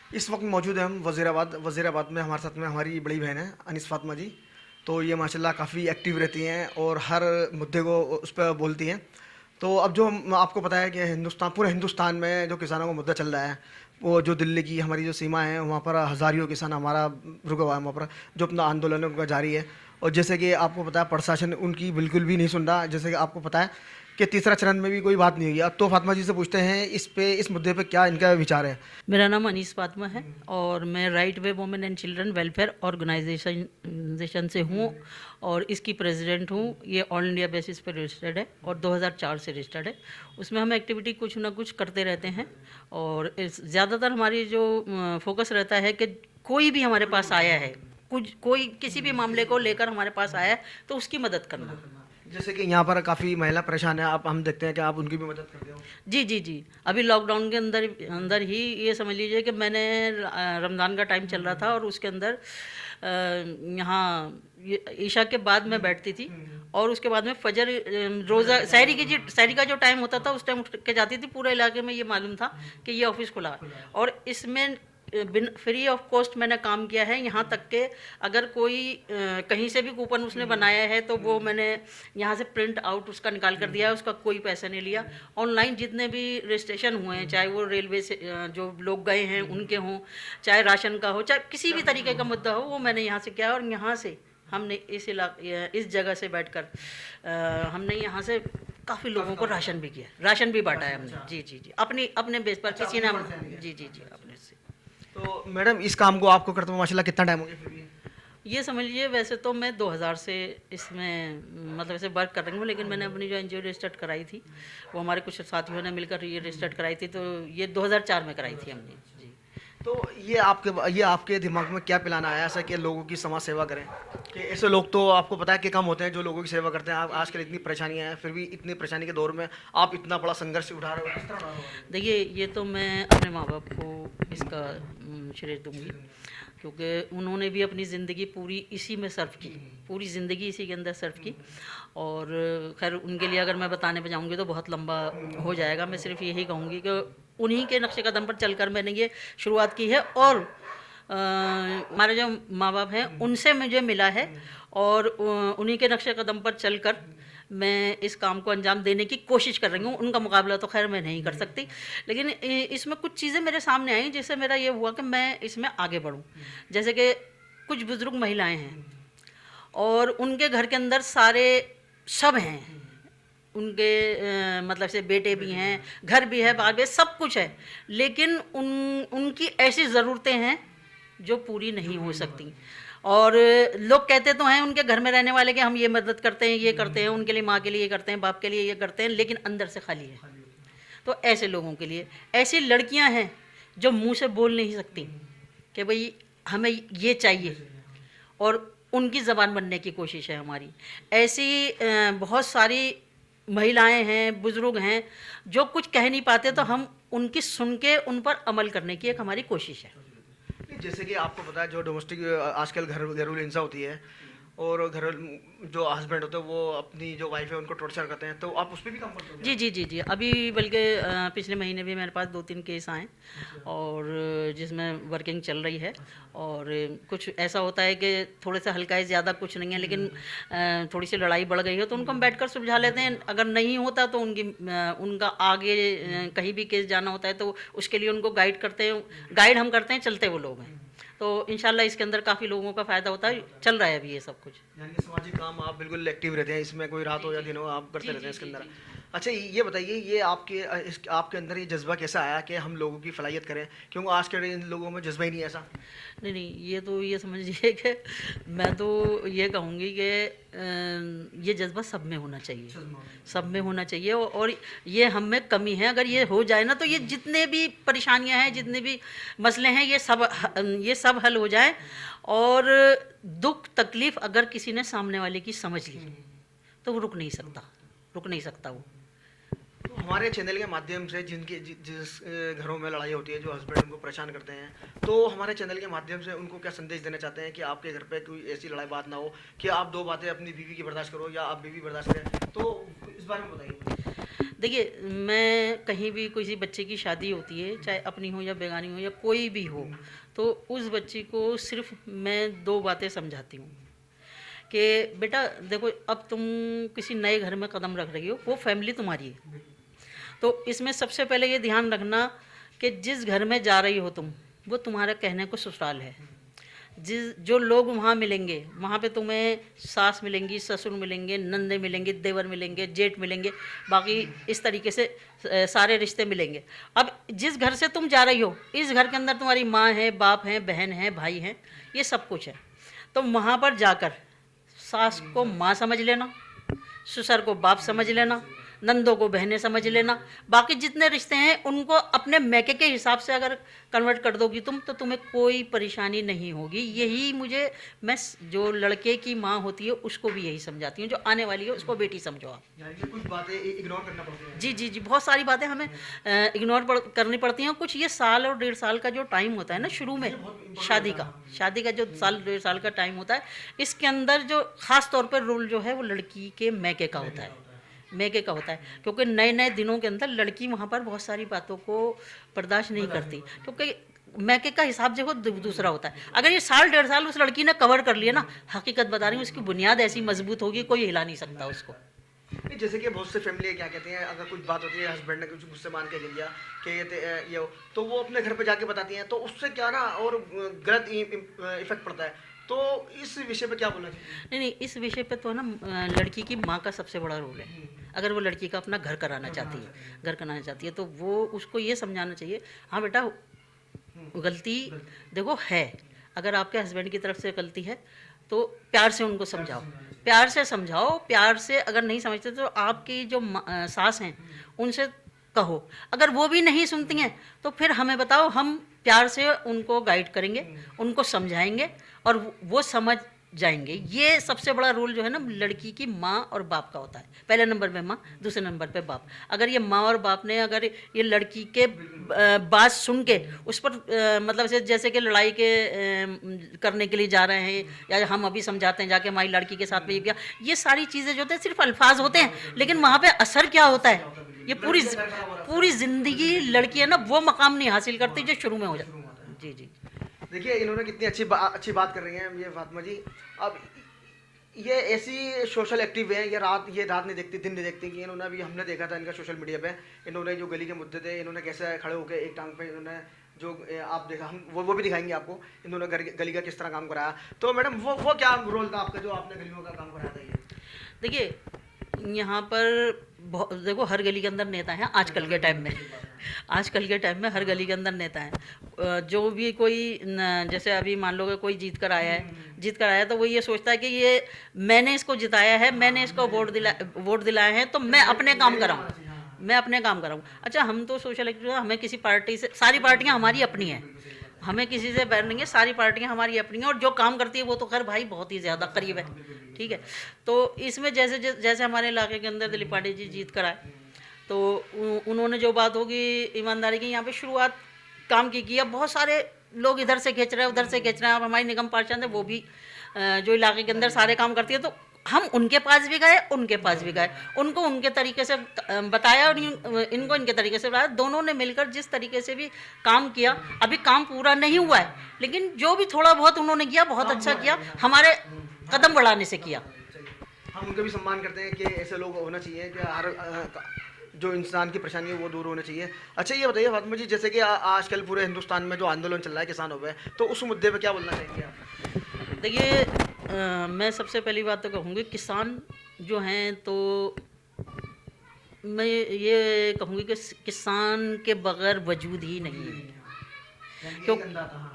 इस वक्त मौजूद हैं हम वज़ीराबाद में हमारे साथ में हमारी बड़ी बहन है अनीस फातिमा जी। तो ये माशाल्लाह काफ़ी एक्टिव रहती हैं और हर मुद्दे को उस पर बोलती हैं। तो अब जो आपको पता है कि पूरे हिंदुस्तान में जो किसानों का मुद्दा चल रहा है, वो जो दिल्ली की हमारी जो सीमा है वहाँ पर हज़ारियों किसान हमारा रुका हुआ है वहाँ पर, जो अपना आंदोलन है उनका जारी है। और जैसे कि आपको पता है प्रशासन उनकी बिल्कुल भी नहीं सुन रहा। जैसे कि आपको पता है कि तीसरा चरण में भी कोई बात नहीं हुई। अब तो फातिमा जी से पूछते हैं इस मुद्दे पे क्या इनका विचार है। मेरा नाम अनीस फातिमा है और मैं right way women and children welfare organisation से हूँ और इसकी प्रेसिडेंट हूँ। ये ऑल इंडिया बेसिस पर रजिस्टर्ड है और 2004 से रजिस्टर्ड है। उसमें हम एक्टिविटी कुछ ना कुछ करते रहते हैं और ज़्यादातर हमारी जो फोकस रहता है कि कोई भी हमारे पास आया है, कुछ कोई किसी भी मामले को लेकर हमारे पास आया है तो उसकी मदद करना। जैसे कि यहाँ पर काफ़ी महिला परेशान है, आप हम देखते हैं कि आप उनकी भी मदद करते हो। जी जी जी। अभी लॉकडाउन के अंदर अंदर ही ये समझ लीजिए कि मैंने रमज़ान का टाइम चल रहा था और उसके अंदर यहाँ ईशा के बाद मैं बैठती थी और उसके बाद में फजर रोज़ा सहरी का जो टाइम होता था उस टाइम उठ के जाती थी। पूरे इलाके में ये मालूम था कि ये ऑफिस खुला है और इसमें बिन फ्री ऑफ कॉस्ट मैंने काम किया है। यहाँ तक के अगर कोई कहीं से भी कूपन उसने बनाया है तो वो मैंने यहाँ से प्रिंट आउट उसका निकाल कर दिया है, उसका कोई पैसा नहीं लिया। ऑनलाइन जितने भी रजिस्ट्रेशन हुए हैं, चाहे वो रेलवे से जो लोग गए हैं उनके हों, चाहे राशन का हो, चाहे किसी भी तरीके का मुद्दा हो, वो मैंने यहाँ से किया और यहाँ से हमने इस जगह से बैठकर हमने यहाँ से काफ़ी लोगों को राशन भी किया, राशन भी बांटा है हमने। जी जी जी, अपने बेस पर किसी ने जी जी जी अपने से। तो मैडम इस काम को आपको करते हुए माशाल्लाह कितना टाइम हो गया फिर भी? ये समझ लीजिए वैसे तो मैं 2000 से इसमें मतलब ऐसे वर्क कर रही हूँ, लेकिन मैंने अपनी जो एनजीओ रजिस्टर्ड कराई थी वो हमारे कुछ साथियों ने मिलकर ये रजिस्टर्ड कराई थी, तो ये 2004 में कराई थी हमने जी। तो ये आपके दिमाग में क्या प्लान आया ऐसा कि लोगों की समाज सेवा करें? कि ऐसे लोग तो आपको पता है कि कम होते हैं जो लोगों की सेवा करते हैं। आप आजकल इतनी परेशानियां हैं, फिर भी इतनी परेशानी के दौर में आप इतना बड़ा संघर्ष उठा रहे हो, किस तरह उठा रहे हो? देखिए, ये तो मैं अपने माँ बाप को इसका श्रेय दूंगी, क्योंकि उन्होंने भी अपनी ज़िंदगी पूरी इसी में सर्व की, पूरी ज़िंदगी इसी के अंदर सर्व की। और खैर उनके लिए अगर मैं बताने पे जाऊँगी तो बहुत लंबा हो जाएगा। मैं सिर्फ यही कहूँगी कि उन्हीं के नक्शे कदम पर चलकर मैंने ये शुरुआत की है और हमारे जो माँ बाप हैं उनसे मुझे मिला है और उन्हीं के नक्शे कदम पर चलकर मैं इस काम को अंजाम देने की कोशिश कर रही हूँ। उनका मुकाबला तो खैर मैं नहीं कर सकती, लेकिन इसमें कुछ चीज़ें मेरे सामने आई जिससे मेरा ये हुआ कि मैं इसमें आगे बढ़ूँ। जैसे कि कुछ बुज़ुर्ग महिलाएं हैं और उनके घर के अंदर सारे सब हैं, उनके मतलब से बेटे भी हैं, घर भी है, बाल भी है, सब कुछ है, लेकिन उनकी ऐसी ज़रूरतें हैं जो पूरी नहीं हो सकती। और लोग कहते तो हैं उनके घर में रहने वाले कि हम ये मदद करते हैं, ये करते हैं, उनके लिए, माँ के लिए ये करते हैं, बाप के लिए ये करते हैं, लेकिन अंदर से खाली है। तो ऐसे लोगों के लिए, ऐसी लड़कियां हैं जो मुंह से बोल नहीं सकती कि भाई हमें ये चाहिए, और उनकी ज़बान बनने की कोशिश है हमारी। ऐसी बहुत सारी महिलाएं हैं, बुज़ुर्ग हैं जो कुछ कह नहीं पाते, तो हम उनकी सुन के उन पर अमल करने की एक हमारी कोशिश है। जैसे कि आपको पता है जो डोमेस्टिक आजकल घरेलू हिंसा होती है और घर जो हस्बैंड होते हैं वो अपनी जो वाइफ है उनको टॉर्चर करते हैं, तो आप उस पर भी काम करते हो? जी जी जी जी। अभी बल्कि पिछले महीने भी मेरे पास 2-3 केस आए और जिसमें वर्किंग चल रही है। और कुछ ऐसा होता है कि थोड़े से हल्का है, ज़्यादा कुछ नहीं है, लेकिन थोड़ी सी लड़ाई बढ़ गई है तो उनको हम बैठ कर सुलझा लेते हैं। अगर नहीं होता तो उनका आगे कहीं भी केस जाना होता है तो उसके लिए उनको गाइड करते हैं, गाइड हम करते हैं, चलते वो लोग हैं। तो इंशाल्लाह इसके अंदर काफ़ी लोगों का फ़ायदा होता है, चल रहा है अभी ये सब कुछ। यानी कि सामाजिक काम आप बिल्कुल एक्टिव रहते हैं इसमें, कोई रात हो या दिन हो आप करते जी रहते हैं जी इसके जी अंदर। जी। अच्छा ये बताइए, ये आपके अंदर ये जज्बा कैसा आया कि हम लोगों की फलाहियत करें, क्योंकि आज के इन लोगों में जज्बा ही नहीं है ऐसा? नहीं नहीं, ये तो ये समझिए कि मैं तो ये कहूँगी कि ये जज्बा सब में होना चाहिए, सब में होना चाहिए। और ये हम में कमी है। अगर ये हो जाए ना तो ये जितने भी परेशानियां हैं, जितने भी मसले हैं, ये सब हल हो जाए। और दुख तकलीफ़ अगर किसी ने सामने वाले की समझ ली तो वो रुक नहीं सकता वो। तो हमारे चैनल के माध्यम से जिस घरों में लड़ाई होती है, जो हस्बैंड उनको परेशान करते हैं, तो हमारे चैनल के माध्यम से उनको क्या संदेश देना चाहते हैं कि आपके घर पे कोई ऐसी लड़ाई बात ना हो कि आप दो बातें अपनी बीवी की बर्दाश्त करो या आप बीवी बर्दाश्त करें, तो इस बारे में बताइए। देखिए, मैं कहीं भी किसी बच्चे की शादी होती है, चाहे अपनी हो या बेगानी हो या कोई भी हो, तो उस बच्ची को सिर्फ मैं 2 बातें समझाती हूँ कि बेटा देखो, अब तुम किसी नए घर में कदम रख रही हो, वो फैमिली तुम्हारी है। तो इसमें सबसे पहले ये ध्यान रखना कि जिस घर में जा रही हो तुम, वो तुम्हारे कहने को ससुराल है। जो लोग वहाँ मिलेंगे, वहाँ पे तुम्हें सास मिलेंगी, ससुर मिलेंगे, नंदे मिलेंगे, देवर मिलेंगे, जेठ मिलेंगे, बाकी इस तरीके से सारे रिश्ते मिलेंगे। अब जिस घर से तुम जा रही हो, इस घर के अंदर तुम्हारी माँ है, बाप है, बहन है, भाई हैं, ये सब कुछ है। तो वहाँ पर जाकर सास को माँ समझ लेना, ससुर को बाप समझ लेना, नंदों को बहनें समझ लेना, बाकी जितने रिश्ते हैं उनको अपने मैके के हिसाब से अगर कन्वर्ट कर दोगी तुम, तो तुम्हें कोई परेशानी नहीं होगी। यही मैं जो लड़के की माँ होती है उसको भी यही समझाती हूँ, जो आने वाली है उसको बेटी समझो आप। यानी कि कुछ बातें इग्नोर करना पड़ती हैं। जी जी जी, बहुत सारी बातें हमें करनी पड़ती हैं। कुछ ये साल और 1.5 साल का जो टाइम होता है ना शुरू में शादी का जो साल 1.5 साल का टाइम होता है, इसके अंदर जो ख़ास तौर पर रोल जो है वो लड़की के मैके का होता है, मैके का होता है। क्योंकि नए नए दिनों के अंदर लड़की वहाँ पर बहुत सारी बातों को बर्दाश्त नहीं करती, क्योंकि मैके का हिसाब जो दूसरा होता है। अगर ये साल 1.5 साल उस लड़की ने कवर कर लिया ना, हकीकत बता रही हूँ, उसकी बुनियाद ऐसी मजबूत होगी, कोई हिला नहीं सकता उसको। नहीं, जैसे कि बहुत से फैमिली क्या कहते हैं, अगर कुछ बात होती है, हस्बैंड ने कुछ गुस्से मान के दिया कि ये हो, तो वो अपने घर पे जाके बताती हैं, तो उससे क्या ना और गलत इफेक्ट पड़ता है। तो इस विषय पे क्या बोलना चाहिए? नहीं, इस विषय पे तो ना लड़की की माँ का सबसे बड़ा रोल है। अगर वो लड़की का अपना घर कराना चाहती है, तो वो उसको ये समझाना चाहिए, हाँ बेटा, गलती देखो है, अगर आपके हस्बैंड की तरफ से गलती है तो प्यार से उनको समझाओ, प्यार से अगर नहीं समझते तो आपकी जो सास हैं उनसे कहो। अगर वो भी नहीं सुनती हैं तो फिर हमें बताओ, हम प्यार से उनको गाइड करेंगे, उनको समझाएंगे और वो समझ जाएंगे। ये सबसे बड़ा रोल जो है ना लड़की की माँ और बाप का होता है। पहले नंबर पे माँ, दूसरे नंबर पे बाप। अगर ये माँ और बाप ने अगर ये लड़की के बात सुन के उस पर मतलब जैसे कि लड़ाई करने के लिए जा रहे हैं, या हम अभी समझाते हैं जाके हमारी लड़की के साथ में ये किया, ये सारी चीज़ें जो होते हैं सिर्फ अल्फाज होते हैं, लेकिन वहाँ पर असर क्या होता है, ये पूरी ज़िंदगी लड़की है ना वो मकाम नहीं हासिल करती जो शुरू में हो जाती। जी जी, देखिए इन्होंने कितनी अच्छी बात कर रही हैं ये फातिमा जी। अब ये ऐसी सोशल एक्टिव है, ये रात नहीं देखती, दिन नहीं देखती, कि इन्होंने अभी हमने देखा था इनका सोशल मीडिया पे, इन्होंने जो गली के मुद्दे थे, इन्होंने कैसे खड़े होकर एक टांग पे इन्होंने जो आप देखा, हम वो भी दिखाएंगे आपको, इन्होंने गली का किस तरह काम कराया। तो मैडम वो क्या रोल था आपका जो आपने गलियों का काम कराया था? ये देखिए यहाँ पर देखो हर गली के अंदर नेता हैं आजकल के टाइम में, हर गली के अंदर नेता हैं। जो भी कोई जैसे अभी मान लो कि कोई जीत कर आया है तो वो ये सोचता है कि ये मैंने इसको जिताया है, मैंने इसको वोट दिलाया है, तो मैं अपने काम कराऊँ। अच्छा, हम तो सोशल एक्टिविटी, हमें किसी पार्टी से, सारी पार्टियां हमारी अपनी हैं, हमें किसी से बैर नहीं है, सारी पार्टियां हमारी अपनी हैं, और जो काम करती है वो तो खैर भाई बहुत ही ज़्यादा करीब है, ठीक है। तो इसमें जैसे हमारे इलाके के अंदर दिलीप पांडे जी जीत कर आए, तो उन्होंने जो बात होगी ईमानदारी की यहाँ पे शुरुआत काम की अब बहुत सारे लोग इधर से खींच रहे हैं, उधर से खींच रहे हैं। अब हमारी निगम पार्षद है, वो भी जो इलाके के अंदर सारे काम करती है, तो हम उनके पास भी गए, उनको उनके तरीके से बताया और इनको इनके तरीके से बताया। दोनों ने मिलकर जिस तरीके से भी काम किया, अभी काम पूरा नहीं हुआ है, लेकिन जो भी थोड़ा बहुत उन्होंने किया बहुत अच्छा किया, हमारे कदम बढ़ाने से किया। हम उनका भी सम्मान करते हैं कि ऐसे लोग होना चाहिए कि हर जो इंसान की परेशानी है वो दूर होना चाहिए। अच्छा ये बताइए फातिमा जी, जैसे कि आजकल पूरे हिंदुस्तान में जो आंदोलन चल रहा है किसानों पे, तो उस मुद्दे पे क्या बोलना चाहेंगे आप? देखिए मैं सबसे पहली बात तो कहूँगी, किसान जो हैं, तो मैं ये कहूँगी कि किसान के बगैर वजूद ही नहीं है। क्यों?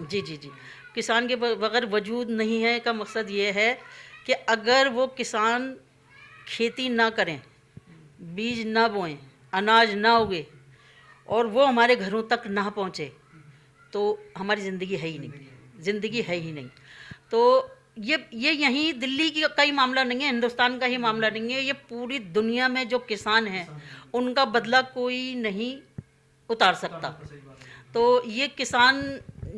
जी, किसान के बगैर वजूद नहीं है का मकसद ये है कि अगर वो किसान खेती ना करें, बीज ना बोएं, अनाज ना उगे और वो हमारे घरों तक ना पहुँचे, तो हमारी ज़िंदगी है ही नहीं। तो ये यहीं दिल्ली का ही मामला नहीं है, हिंदुस्तान का ही मामला नहीं है, ये पूरी दुनिया में जो किसान हैं उनका बदला कोई नहीं उतार सकता। तो ये किसान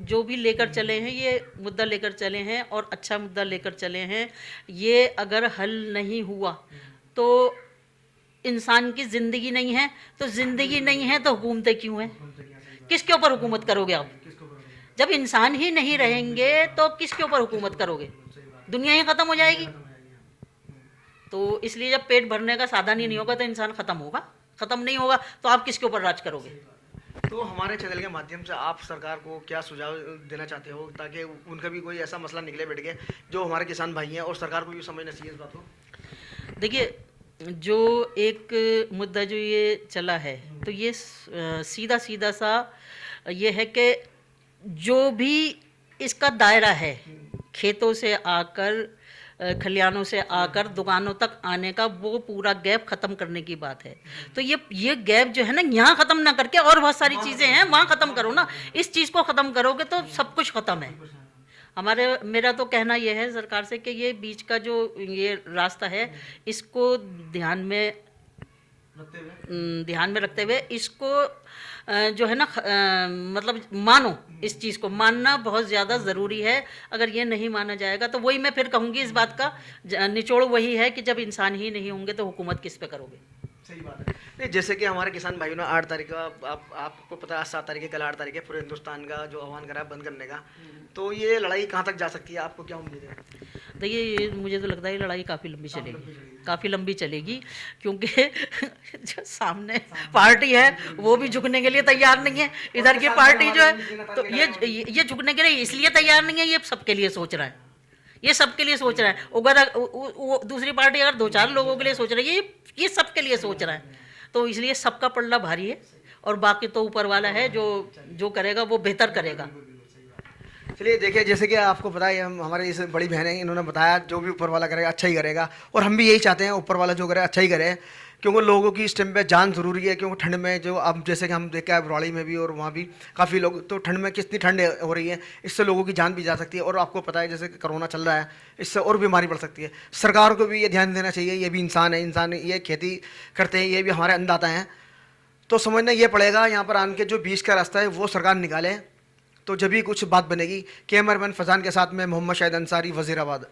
जो भी लेकर चले हैं, ये मुद्दा लेकर चले हैं और अच्छा मुद्दा लेकर चले हैं। ये अगर हल नहीं हुआ तो इंसान की ज़िंदगी नहीं है, तो ज़िंदगी नहीं है तो हुकूमतें क्यों हैं? किसके ऊपर हुकूमत करोगे आप? जब इंसान ही नहीं रहेंगे तो किसके ऊपर हुकूमत करोगे? दुनिया ही ख़त्म हो जाएगी। तो इसलिए जब पेट भरने का साधन ही नहीं होगा तो इंसान ख़त्म होगा, ख़त्म नहीं होगा तो आप किसके ऊपर राज करोगे? तो हमारे चैनल के माध्यम से आप सरकार को क्या सुझाव देना चाहते हो ताकि उनका भी कोई ऐसा मसला निकले बैठ के जो हमारे किसान भाई हैं और सरकार को भी समझना चाहिए इस बात को? देखिए, जो एक मुद्दा जो ये चला है, तो ये सीधा सीधा सा ये है कि जो भी इसका दायरा है, खेतों से आकर खलिहानों से आकर दुकानों तक आने का, वो पूरा गैप ख़त्म करने की बात है। तो ये गैप जो है ना, यहाँ ख़त्म ना करके और बहुत सारी चीज़ें हैं वहाँ ख़त्म करो ना। इस चीज़ को ख़त्म करोगे तो सब कुछ ख़त्म है। मेरा तो कहना यह है सरकार से कि ये बीच का जो ये रास्ता है, इसको ध्यान में रखते हुए इसको जो है ना मतलब मानो, इस चीज़ को मानना बहुत ज़्यादा ज़रूरी है। अगर ये नहीं माना जाएगा तो वही मैं फिर कहूँगी, इस बात का निचोड़ वही है कि जब इंसान ही नहीं होंगे तो हुकूमत किस पे करोगे? सही बात है। नहीं, जैसे कि हमारे किसान भाइयों ने 8 तारीख का आपको पता है, 7 तारीख है, कल 8 तारीख है, पूरे हिंदुस्तान का जो आह्वान करा है बंद करने का, तो ये लड़ाई कहाँ तक जा सकती है, आपको क्या उम्मीद है? देखिए, ये मुझे तो लगता है ये लड़ाई काफ़ी लंबी चलेगी क्योंकि जो सामने पार्टी है वो भी झुकने के लिए तैयार नहीं है। इधर की पार्टी जो है तो ये झुकने के लिए इसलिए तैयार नहीं है, ये सबके लिए सोच रहा है, ये सबके लिए सोच रहा है। अगर दूसरी पार्टी अगर 2-4 लोगों के लिए सोच रही है, ये सबके लिए सोच रहा है, तो इसलिए सबका पल्ला भारी है और बाकी तो ऊपर वाला है, जो करेगा वो बेहतर करेगा। चलिए देखिए, जैसे कि आपको पता है हमारे इस बड़ी बहन है, इन्होंने बताया जो भी ऊपर वाला करेगा अच्छा ही करेगा, और हम भी यही चाहते हैं ऊपर वाला जो करे अच्छा ही करे, क्योंकि लोगों की इस टाइम पे जान ज़रूरी है। क्योंकि ठंड में जो अब जैसे कि हम देख के आए बरौली में भी और वहाँ भी काफ़ी लोग, तो ठंड में कितनी ठंड हो रही है, इससे लोगों की जान भी जा सकती है। और आपको पता है जैसे कि कोरोना चल रहा है, इससे और बीमारी बढ़ सकती है। सरकार को भी ये ध्यान देना चाहिए, ये भी इंसान है, इंसान ये खेती करते हैं, ये भी हमारे अन्नदाता हैं, तो समझना ये पड़ेगा यहाँ पर आन के जो बीच का रास्ता है वो सरकार निकाले, तो जब भी कुछ बात बनेगी। कैमरामैन फजान के साथ में मोहम्मद शाहिद अंसारी, वज़ीराबाद।